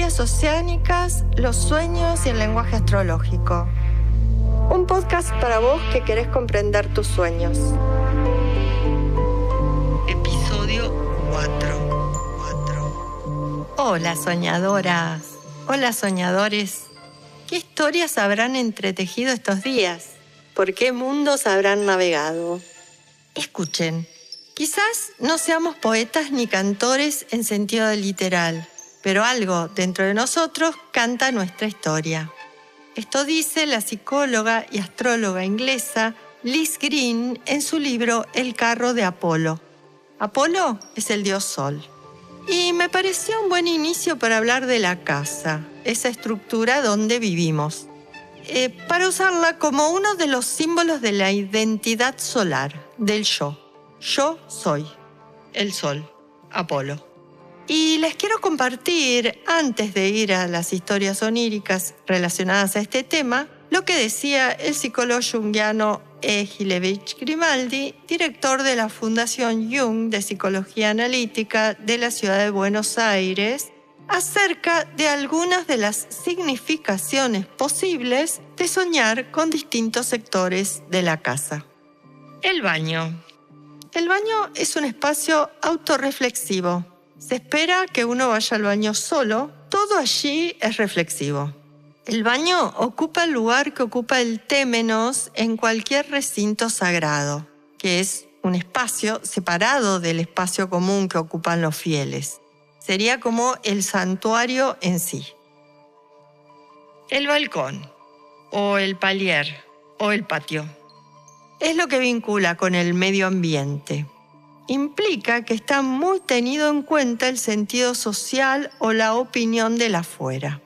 Historias oceánicas, los sueños y el lenguaje astrológico. Un podcast para vos que querés comprender tus sueños. Episodio 4. Hola soñadoras, hola soñadores. ¿Qué historias habrán entretejido estos días? ¿Por qué mundos habrán navegado? Escuchen, quizás no seamos poetas ni cantores en sentido literal, pero algo dentro de nosotros canta nuestra historia. Esto dice la psicóloga y astróloga inglesa Liz Greene en su libro El carro de Apolo. Apolo es el dios Sol. Y me pareció un buen inicio para hablar de la casa, esa estructura donde vivimos, para usarla como uno de los símbolos de la identidad solar, del yo. Yo soy el Sol, Apolo. Y les quiero compartir, antes de ir a las historias oníricas relacionadas a este tema, lo que decía el psicólogo junguiano E. Gilevich Grimaldi, director de la Fundación Jung de Psicología Analítica de la ciudad de Buenos Aires, acerca de algunas de las significaciones posibles de soñar con distintos sectores de la casa. El baño. El baño es un espacio autorreflexivo. Se espera que uno vaya al baño solo, todo allí es reflexivo. El baño ocupa el lugar que ocupa el témenos en cualquier recinto sagrado, que es un espacio separado del espacio común que ocupan los fieles. Sería como el santuario en sí. El balcón, o el palier, o el patio, es lo que vincula con el medio ambiente. Implica que está muy tenido en cuenta el sentido social o la opinión del afuera.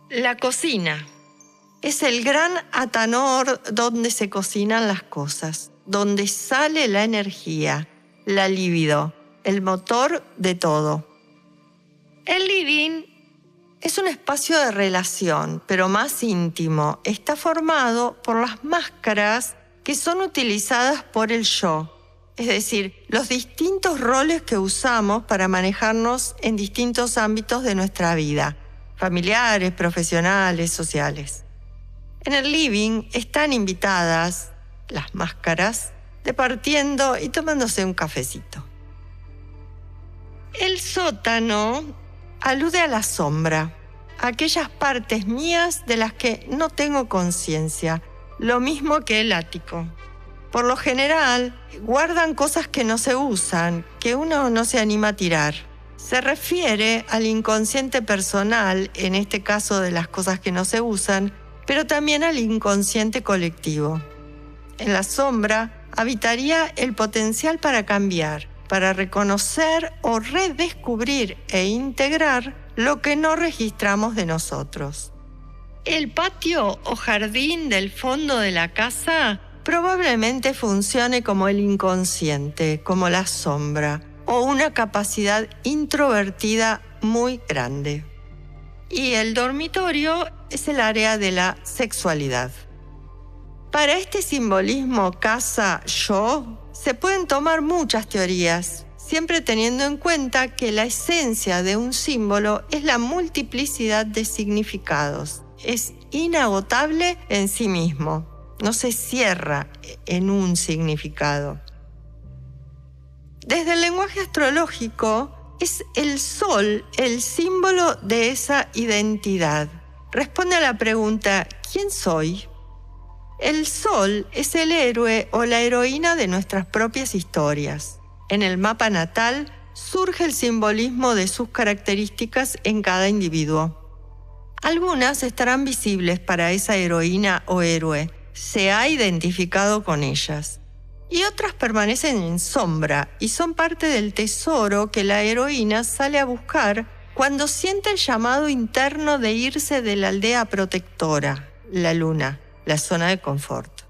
La cocina es el gran atanor donde se cocinan las cosas, donde sale la energía, la libido, el motor de todo. El living es un espacio de relación, pero más íntimo. Está formado por las máscaras que son utilizadas por el yo, es decir, los distintos roles que usamos para manejarnos en distintos ámbitos de nuestra vida, familiares, profesionales, sociales. En el living están invitadas las máscaras departiendo y tomándose un cafecito. El sótano alude a la sombra, a aquellas partes mías de las que no tengo conciencia, lo mismo que el ático. Por lo general, guardan cosas que no se usan, que uno no se anima a tirar. Se refiere al inconsciente personal, en este caso de las cosas que no se usan, pero también al inconsciente colectivo. En la sombra habitaría el potencial para cambiar, para reconocer o redescubrir e integrar lo que no registramos de nosotros. El patio o jardín del fondo de la casa probablemente funcione como el inconsciente, como la sombra, o una capacidad introvertida muy grande. Y el dormitorio es el área de la sexualidad. Para este simbolismo casa-yo se pueden tomar muchas teorías, siempre teniendo en cuenta que la esencia de un símbolo es la multiplicidad de significados. Es inagotable en sí mismo, no se cierra en un significado. Desde el lenguaje astrológico, es el sol el símbolo de esa identidad. Responde a la pregunta, ¿quién soy? El sol es el héroe o la heroína de nuestras propias historias. En el mapa natal surge el simbolismo de sus características en cada individuo. Algunas estarán visibles para esa heroína o héroe, se ha identificado con ellas. Y otras permanecen en sombra y son parte del tesoro que la heroína sale a buscar cuando siente el llamado interno de irse de la aldea protectora, la luna, la zona de confort.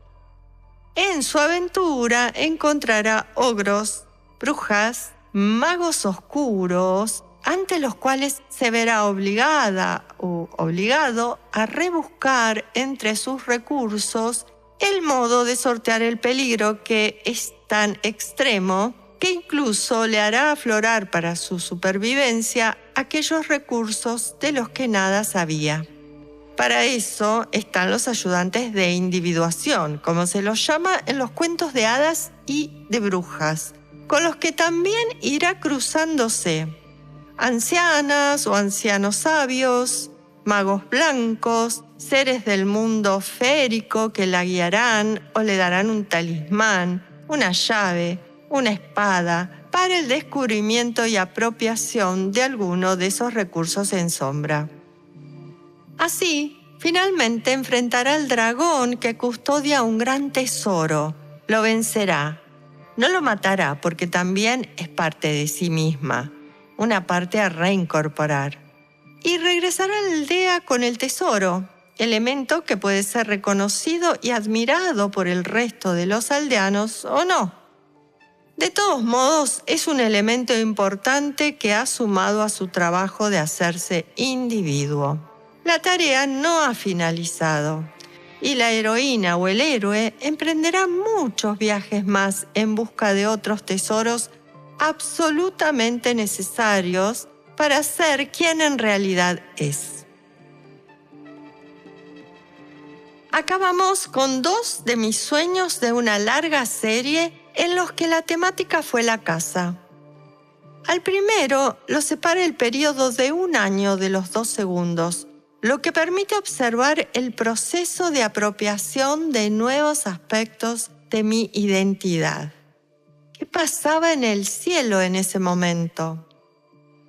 En su aventura encontrará ogros, brujas, magos oscuros, ante los cuales se verá obligada o obligado a rebuscar entre sus recursos el modo de sortear el peligro que es tan extremo que incluso le hará aflorar para su supervivencia aquellos recursos de los que nada sabía. Para eso están los ayudantes de individuación, como se los llama en los cuentos de hadas y de brujas, con los que también irá cruzándose. Ancianas o ancianos sabios, magos blancos, seres del mundo férico que la guiarán o le darán un talismán, una llave, una espada, para el descubrimiento y apropiación de alguno de esos recursos en sombra. Así, finalmente enfrentará al dragón que custodia un gran tesoro. Lo vencerá. No lo matará porque también es parte de sí misma, una parte a reincorporar. Y regresará a la aldea con el tesoro, elemento que puede ser reconocido y admirado por el resto de los aldeanos o no. De todos modos, es un elemento importante que ha sumado a su trabajo de hacerse individuo. La tarea no ha finalizado y la heroína o el héroe emprenderá muchos viajes más en busca de otros tesoros absolutamente necesarios para ser quien en realidad es. Acabamos con 2 de mis sueños de una larga serie en los que la temática fue la casa. Al primero lo separa el periodo de 1 año de los 2 segundos, lo que permite observar el proceso de apropiación de nuevos aspectos de mi identidad. ¿Qué pasaba en el cielo en ese momento?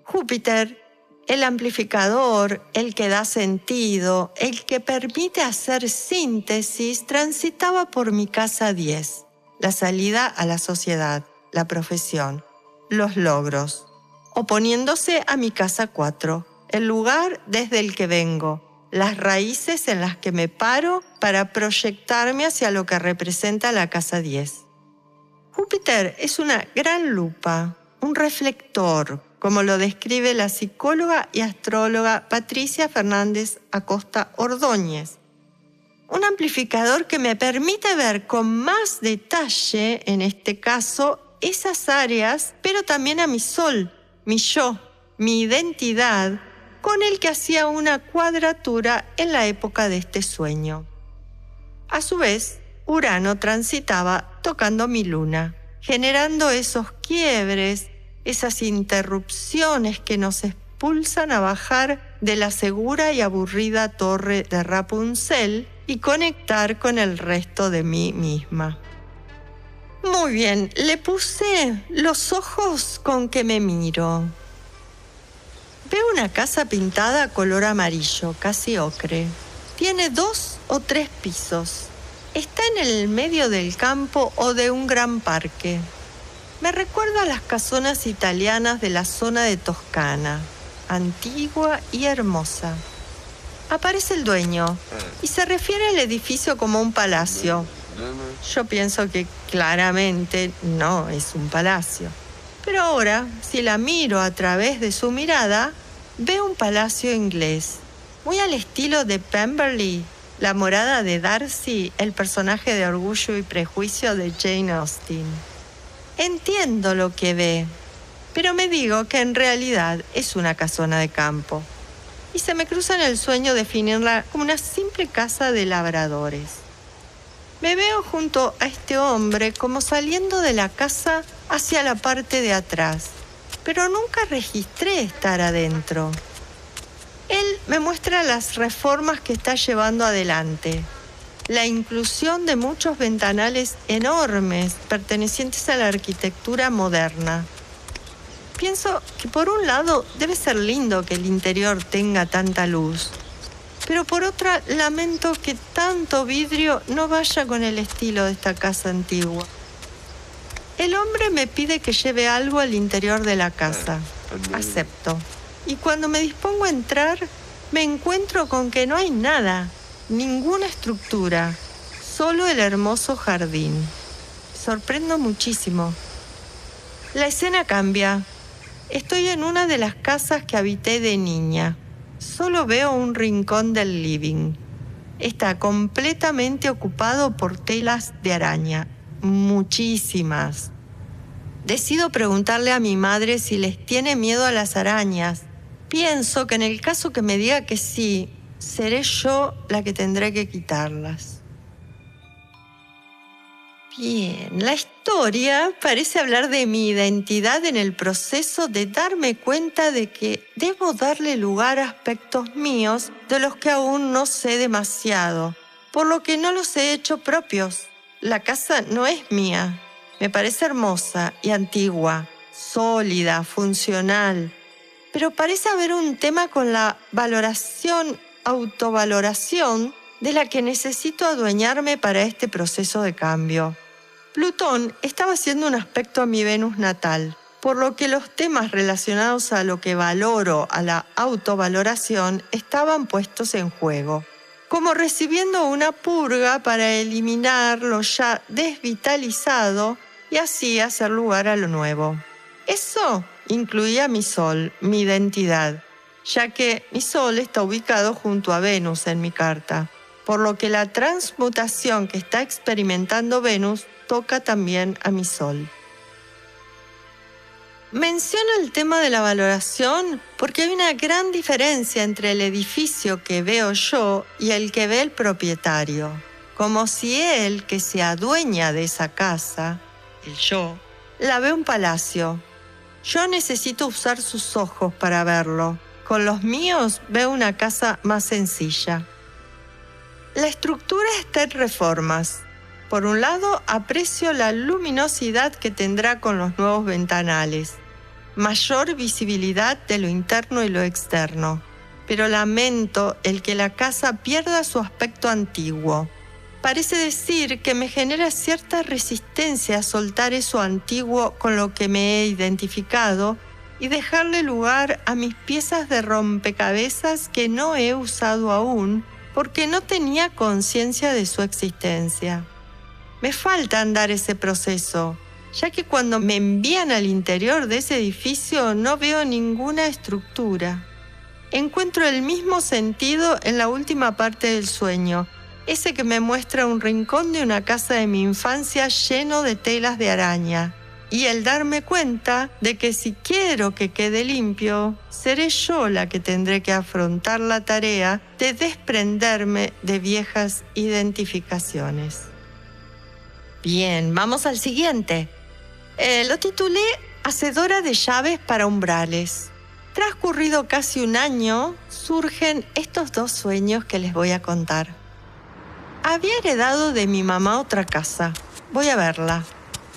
Júpiter, el amplificador, el que da sentido, el que permite hacer síntesis, transitaba por mi casa 10, la salida a la sociedad, la profesión, los logros, oponiéndose a mi casa 4, el lugar desde el que vengo, las raíces en las que me paro para proyectarme hacia lo que representa la casa 10. Júpiter es una gran lupa, un reflector, como lo describe la psicóloga y astróloga Patricia Fernández Acosta Ordóñez. Un amplificador que me permite ver con más detalle, en este caso, esas áreas, pero también a mi sol, mi yo, mi identidad, con el que hacía una cuadratura en la época de este sueño. A su vez, Urano transitaba tocando mi luna, generando esos quiebres, esas interrupciones que nos expulsan a bajar de la segura y aburrida torre de Rapunzel y conectar con el resto de mí misma. Muy bien, le puse los ojos con que me miro. Veo una casa pintada color amarillo, casi ocre. Tiene 2 o 3 pisos. Está en el medio del campo o de un gran parque. Me recuerda a las casonas italianas de la zona de Toscana, antigua y hermosa. Aparece el dueño y se refiere al edificio como un palacio. Yo pienso que claramente no es un palacio. Pero ahora, si la miro a través de su mirada, veo un palacio inglés, muy al estilo de Pemberley, la morada de Darcy, el personaje de Orgullo y Prejuicio de Jane Austen. Entiendo lo que ve, pero me digo que en realidad es una casona de campo. Y se me cruza en el sueño definirla como una simple casa de labradores. Me veo junto a este hombre como saliendo de la casa hacia la parte de atrás, pero nunca registré estar adentro. Él me muestra las reformas que está llevando adelante, la inclusión de muchos ventanales enormes pertenecientes a la arquitectura moderna. Pienso que por un lado debe ser lindo que el interior tenga tanta luz, pero por otra lamento que tanto vidrio no vaya con el estilo de esta casa antigua. El hombre me pide que lleve algo al interior de la casa. Acepto. Y cuando me dispongo a entrar, me encuentro con que no hay nada, ninguna estructura, solo el hermoso jardín. Me sorprendo muchísimo. La escena cambia. Estoy en una de las casas que habité de niña. Solo veo un rincón del living. Está completamente ocupado por telas de araña. Muchísimas. Decido preguntarle a mi madre si les tiene miedo a las arañas. Pienso que en el caso que me diga que sí, seré yo la que tendré que quitarlas. Bien, la historia parece hablar de mi identidad en el proceso de darme cuenta de que debo darle lugar a aspectos míos de los que aún no sé demasiado, por lo que no los he hecho propios. La casa no es mía. Me parece hermosa y antigua, sólida, funcional, pero parece haber un tema con la valoración, autovaloración, de la que necesito adueñarme para este proceso de cambio. Plutón estaba haciendo un aspecto a mi Venus natal, por lo que los temas relacionados a lo que valoro, a la autovaloración, estaban puestos en juego, como recibiendo una purga para eliminar lo ya desvitalizado y así hacer lugar a lo nuevo. Eso incluía mi Sol, mi identidad, ya que mi Sol está ubicado junto a Venus en mi carta, por lo que la transmutación que está experimentando Venus toca también a mi Sol. Menciono el tema de la valoración porque hay una gran diferencia entre el edificio que veo yo y el que ve el propietario, como si él, que se adueña de esa casa, el yo, la ve un palacio. Yo necesito usar sus ojos para verlo. Con los míos veo una casa más sencilla. La estructura está en reformas. Por un lado, aprecio la luminosidad que tendrá con los nuevos ventanales, mayor visibilidad de lo interno y lo externo, pero lamento el que la casa pierda su aspecto antiguo. Parece decir que me genera cierta resistencia a soltar eso antiguo con lo que me he identificado y dejarle lugar a mis piezas de rompecabezas que no he usado aún porque no tenía conciencia de su existencia. Me falta andar ese proceso, ya que cuando me envían al interior de ese edificio no veo ninguna estructura. Encuentro el mismo sentido en la última parte del sueño, ese que me muestra un rincón de una casa de mi infancia lleno de telas de araña, y el darme cuenta de que si quiero que quede limpio, seré yo la que tendré que afrontar la tarea de desprenderme de viejas identificaciones. Bien, vamos al siguiente. Lo titulé Hacedora de llaves para umbrales. Transcurrido casi un año, surgen estos dos sueños que les voy a contar. Había heredado de mi mamá otra casa. Voy a verla.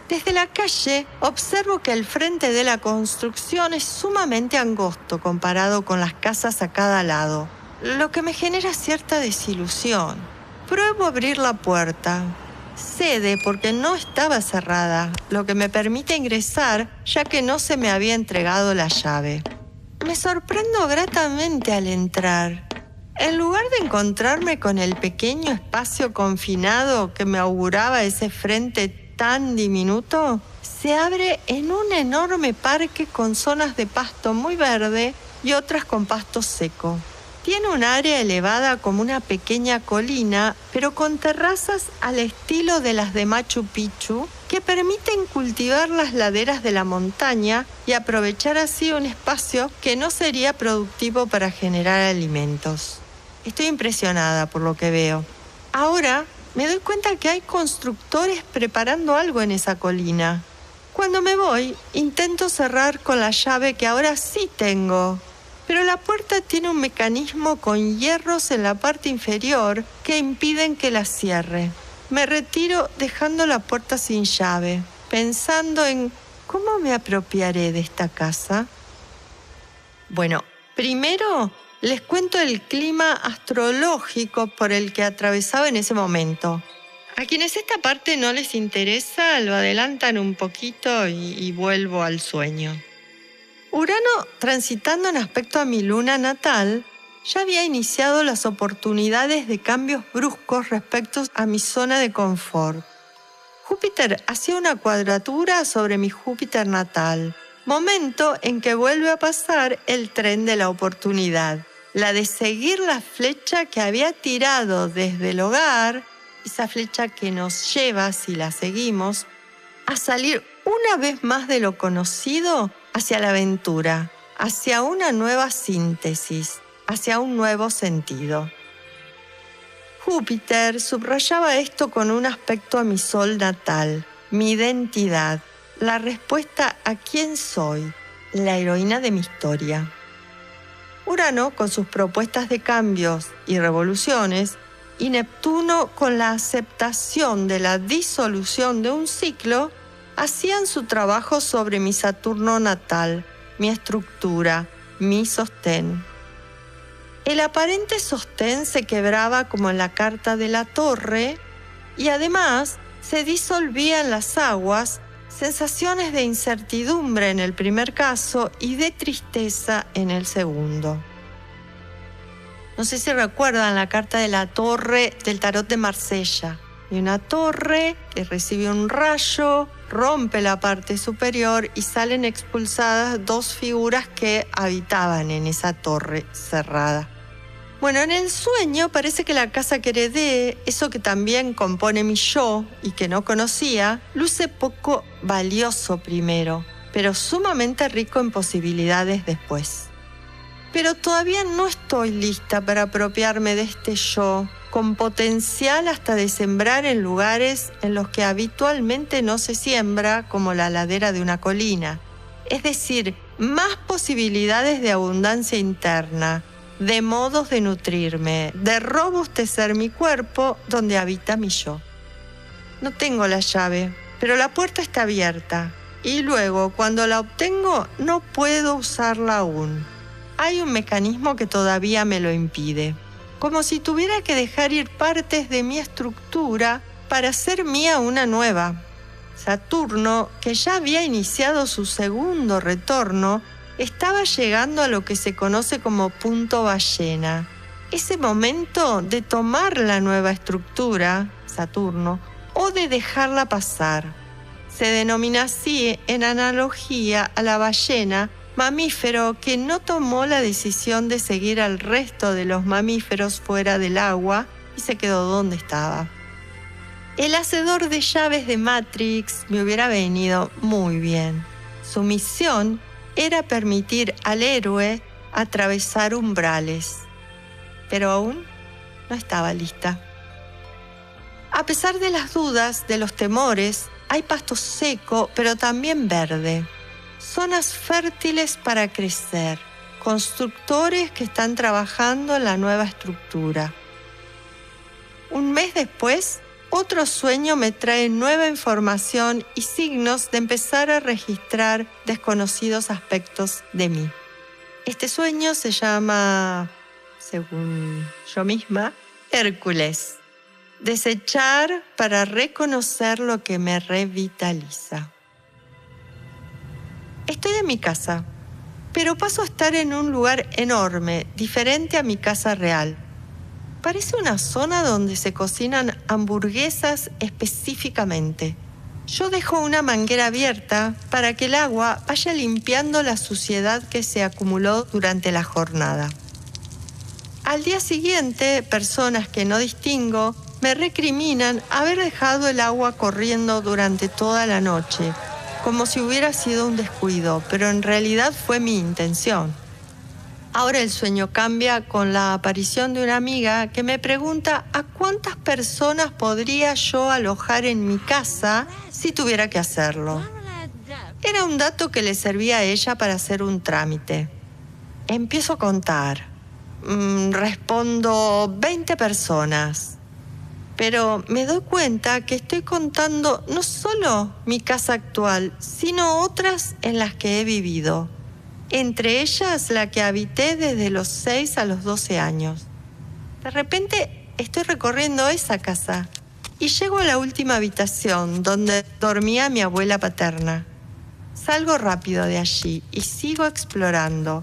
Desde la calle observo que el frente de la construcción es sumamente angosto comparado con las casas a cada lado, lo que me genera cierta desilusión. Pruebo a abrir la puerta. Cede porque no estaba cerrada, lo que me permite ingresar ya que no se me había entregado la llave. Me sorprendo gratamente al entrar. En lugar de encontrarme con el pequeño espacio confinado que me auguraba ese frente tan diminuto, se abre en un enorme parque con zonas de pasto muy verde y otras con pasto seco. Tiene un área elevada como una pequeña colina, pero con terrazas al estilo de las de Machu Picchu, que permiten cultivar las laderas de la montaña y aprovechar así un espacio que no sería productivo para generar alimentos. Estoy impresionada por lo que veo. Ahora me doy cuenta que hay constructores preparando algo en esa colina. Cuando me voy, intento cerrar con la llave que ahora sí tengo, pero la puerta tiene un mecanismo con hierros en la parte inferior que impiden que la cierre. Me retiro dejando la puerta sin llave, pensando en cómo me apropiaré de esta casa. Bueno, primero les cuento el clima astrológico por el que atravesaba en ese momento. A quienes esta parte no les interesa, lo adelantan un poquito y vuelvo al sueño. Urano, transitando en aspecto a mi luna natal, ya había iniciado las oportunidades de cambios bruscos respecto a mi zona de confort. Júpiter hacía una cuadratura sobre mi Júpiter natal, momento en que vuelve a pasar el tren de la oportunidad, la de seguir la flecha que había tirado desde el hogar, esa flecha que nos lleva, si la seguimos, a salir una vez más de lo conocido hacia la aventura, hacia una nueva síntesis, hacia un nuevo sentido. Júpiter subrayaba esto con un aspecto a mi sol natal, mi identidad, la respuesta a quién soy, la heroína de mi historia. Urano con sus propuestas de cambios y revoluciones, y Neptuno con la aceptación de la disolución de un ciclo, hacían su trabajo sobre mi Saturno natal, mi estructura, mi sostén. El aparente sostén se quebraba como en la carta de la torre y además se disolvían las aguas, sensaciones de incertidumbre en el primer caso y de tristeza en el segundo. No sé si recuerdan la carta de la torre del tarot de Marsella. Hay una torre que recibe un rayo, rompe la parte superior y salen expulsadas dos figuras que habitaban en esa torre cerrada. Bueno, en el sueño parece que la casa que heredé, eso que también compone mi yo y que no conocía, luce poco valioso primero, pero sumamente rico en posibilidades después. Pero todavía no estoy lista para apropiarme de este yo, con potencial hasta de sembrar en lugares en los que habitualmente no se siembra, como la ladera de una colina. Es decir, más posibilidades de abundancia interna, de modos de nutrirme, de robustecer mi cuerpo donde habita mi yo. No tengo la llave, pero la puerta está abierta y luego, cuando la obtengo, no puedo usarla aún. Hay un mecanismo que todavía me lo impide, como si tuviera que dejar ir partes de mi estructura para hacer mía una nueva. Saturno, que ya había iniciado su segundo retorno, estaba llegando a lo que se conoce como punto ballena. Ese momento de tomar la nueva estructura, Saturno, o de dejarla pasar. Se denomina así en analogía a la ballena, mamífero que no tomó la decisión de seguir al resto de los mamíferos fuera del agua y se quedó donde estaba. El hacedor de llaves de Matrix me hubiera venido muy bien. Su misión era permitir al héroe atravesar umbrales, pero aún no estaba lista. A pesar de las dudas, de los temores, hay pasto seco, pero también verde. Zonas fértiles para crecer, constructores que están trabajando en la nueva estructura. Un mes después, otro sueño me trae nueva información y signos de empezar a registrar desconocidos aspectos de mí. Este sueño se llama, según yo misma, Hércules. Desechar para reconocer lo que me revitaliza. Estoy en mi casa, pero paso a estar en un lugar enorme, diferente a mi casa real. Parece una zona donde se cocinan hamburguesas específicamente. Yo dejo una manguera abierta para que el agua vaya limpiando la suciedad que se acumuló durante la jornada. Al día siguiente, personas que no distingo me recriminan haber dejado el agua corriendo durante toda la noche, como si hubiera sido un descuido, pero en realidad fue mi intención. Ahora el sueño cambia con la aparición de una amiga que me pregunta a cuántas personas podría yo alojar en mi casa si tuviera que hacerlo. Era un dato que le servía a ella para hacer un trámite. Empiezo a contar. Respondo 20 personas. Pero me doy cuenta que estoy contando no solo mi casa actual, sino otras en las que he vivido. Entre ellas la que habité desde los 6 a los 12 años. De repente estoy recorriendo esa casa y llego a la última habitación donde dormía mi abuela paterna. Salgo rápido de allí y sigo explorando.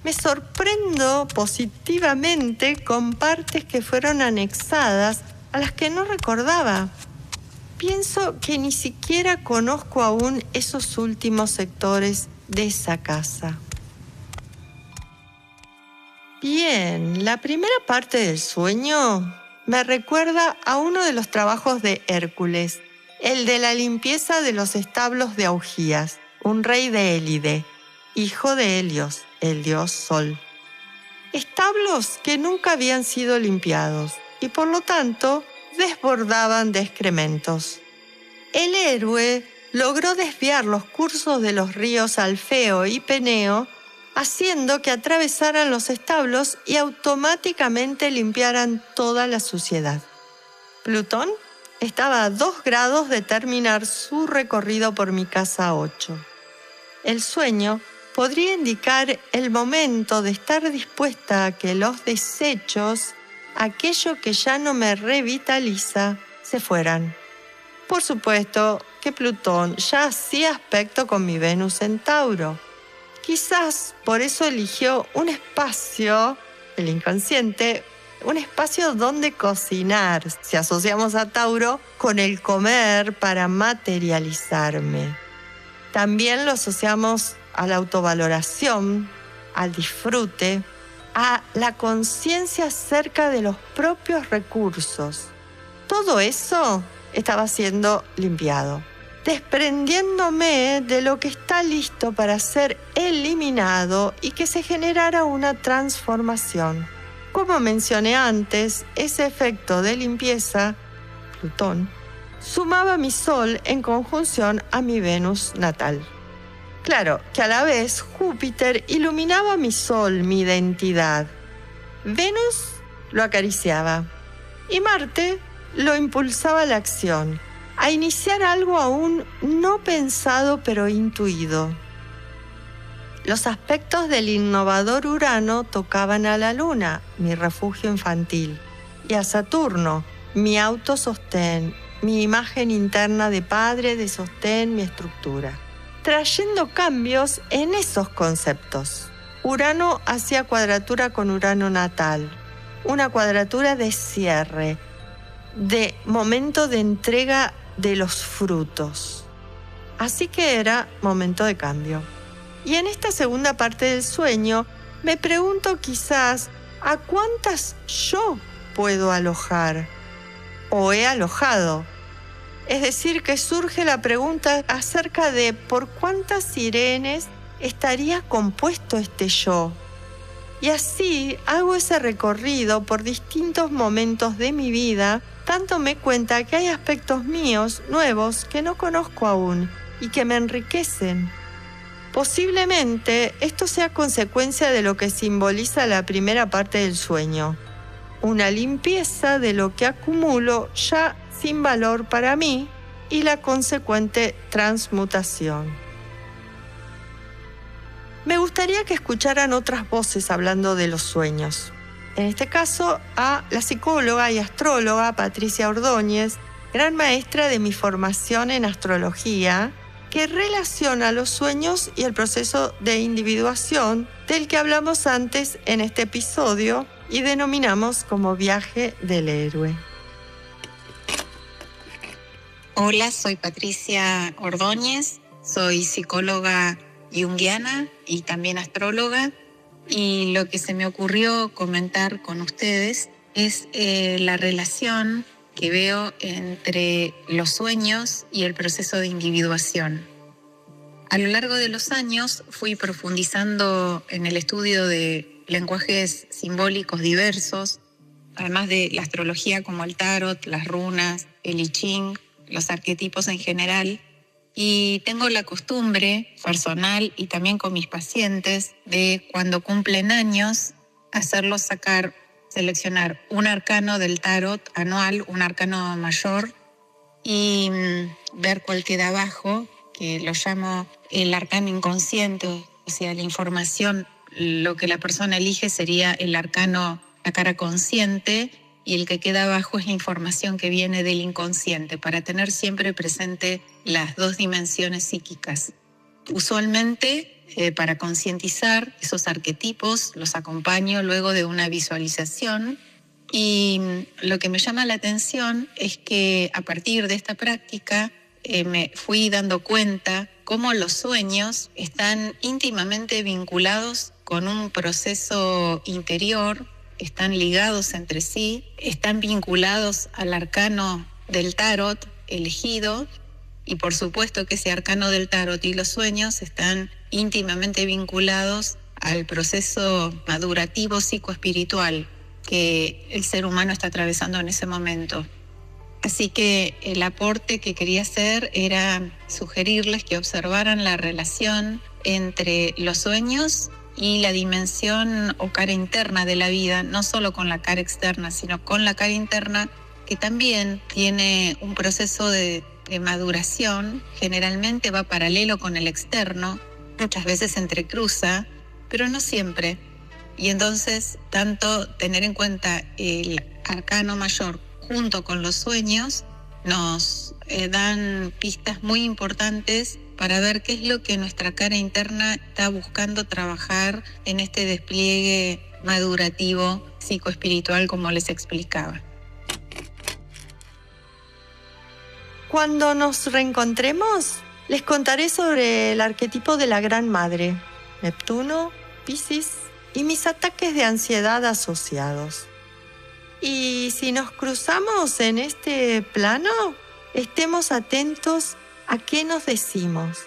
Me sorprendo positivamente con partes que fueron anexadas a las que no recordaba. Pienso que ni siquiera conozco aún esos últimos sectores de esa casa. Bien, la primera parte del sueño me recuerda a uno de los trabajos de Hércules, el de la limpieza de los establos de Augías, un rey de Élide, hijo de Helios, el dios Sol. Establos que nunca habían sido limpiados y por lo tanto desbordaban de excrementos. El héroe logró desviar los cursos de los ríos Alfeo y Peneo, haciendo que atravesaran los establos y automáticamente limpiaran toda la suciedad. Plutón estaba a 2 grados de terminar su recorrido por mi casa 8. El sueño podría indicar el momento de estar dispuesta a que los desechos, aquello que ya no me revitaliza, se fueran. Por supuesto que Plutón ya hacía aspecto con mi Venus en Tauro. Quizás por eso eligió un espacio, el inconsciente, un espacio donde cocinar, si asociamos a Tauro, con el comer para materializarme. También lo asociamos a la autovaloración, al disfrute, a la conciencia acerca de los propios recursos. Todo eso estaba siendo limpiado, desprendiéndome de lo que está listo para ser eliminado y que se generara una transformación. Como mencioné antes, ese efecto de limpieza, Plutón, sumaba mi Sol en conjunción a mi Venus natal. Claro que a la vez Júpiter iluminaba mi Sol, mi identidad. Venus lo acariciaba y Marte lo impulsaba a la acción, a iniciar algo aún no pensado pero intuido. Los aspectos del innovador Urano tocaban a la Luna, mi refugio infantil, y a Saturno, mi autosostén, mi imagen interna de padre, de sostén, mi estructura, trayendo cambios en esos conceptos. Urano hacía cuadratura con Urano natal, una cuadratura de cierre, de momento de entrega de los frutos. Así que era momento de cambio. Y en esta segunda parte del sueño me pregunto quizás ¿a cuántas yo puedo alojar? ¿O he alojado? Es decir, que surge la pregunta acerca de por cuántas sirenes estaría compuesto este yo. Y así hago ese recorrido por distintos momentos de mi vida, dándome cuenta que hay aspectos míos nuevos que no conozco aún y que me enriquecen. Posiblemente esto sea consecuencia de lo que simboliza la primera parte del sueño, una limpieza de lo que acumulo ya sin valor para mí y la consecuente transmutación. Me gustaría que escucharan otras voces hablando de los sueños. En este caso, a la psicóloga y astróloga Patricia Ordóñez, gran maestra de mi formación en astrología, que relaciona los sueños y el proceso de individuación del que hablamos antes en este episodio y denominamos como viaje del héroe. Hola, soy Patricia Ordóñez, soy psicóloga junguiana y también astróloga, y lo que se me ocurrió comentar con ustedes es la relación que veo entre los sueños y el proceso de individuación. A lo largo de los años fui profundizando en el estudio de lenguajes simbólicos diversos, además de la astrología como el tarot, las runas, el I Ching, los arquetipos en general, y tengo la costumbre personal y también con mis pacientes de cuando cumplen años hacerlos seleccionar un arcano del tarot anual, un arcano mayor, y ver cuál queda abajo, que lo llamo el arcano inconsciente, o sea, la información, lo que la persona elige sería el arcano, la cara consciente, y el que queda abajo es la información que viene del inconsciente, para tener siempre presente las dos dimensiones psíquicas. Usualmente, para concientizar esos arquetipos, los acompaño luego de una visualización, y lo que me llama la atención es que a partir de esta práctica me fui dando cuenta cómo los sueños están íntimamente vinculados con un proceso interior, están ligados entre sí, están vinculados al arcano del tarot, elegido. Y por supuesto que ese arcano del tarot y los sueños están íntimamente vinculados al proceso madurativo psicoespiritual que el ser humano está atravesando en ese momento. Así que el aporte que quería hacer era sugerirles que observaran la relación entre los sueños y la dimensión o cara interna de la vida, no solo con la cara externa, sino con la cara interna, que también tiene un proceso de maduración, generalmente va paralelo con el externo, muchas veces se entrecruza, pero no siempre. Y entonces, tanto tener en cuenta el arcano mayor junto con los sueños nos dan pistas muy importantes para ver qué es lo que nuestra cara interna está buscando trabajar en este despliegue madurativo psicoespiritual, como les explicaba. Cuando nos reencontremos, les contaré sobre el arquetipo de la Gran Madre, Neptuno, Piscis y mis ataques de ansiedad asociados. Y si nos cruzamos en este plano, estemos atentos a qué nos decimos.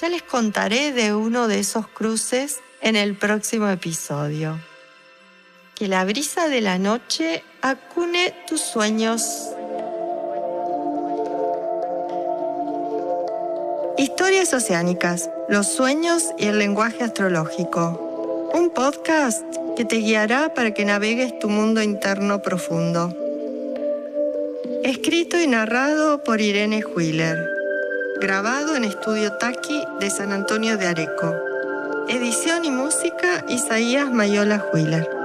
Ya les contaré de uno de esos cruces en el próximo episodio. Que la brisa de la noche acune tus sueños. Historias oceánicas, los sueños y el lenguaje astrológico. Un podcast que te guiará para que navegues tu mundo interno profundo. Escrito y narrado por Irene Huiller. Grabado en Estudio Taki de San Antonio de Areco. Edición y música Isaías Mayola Huiller.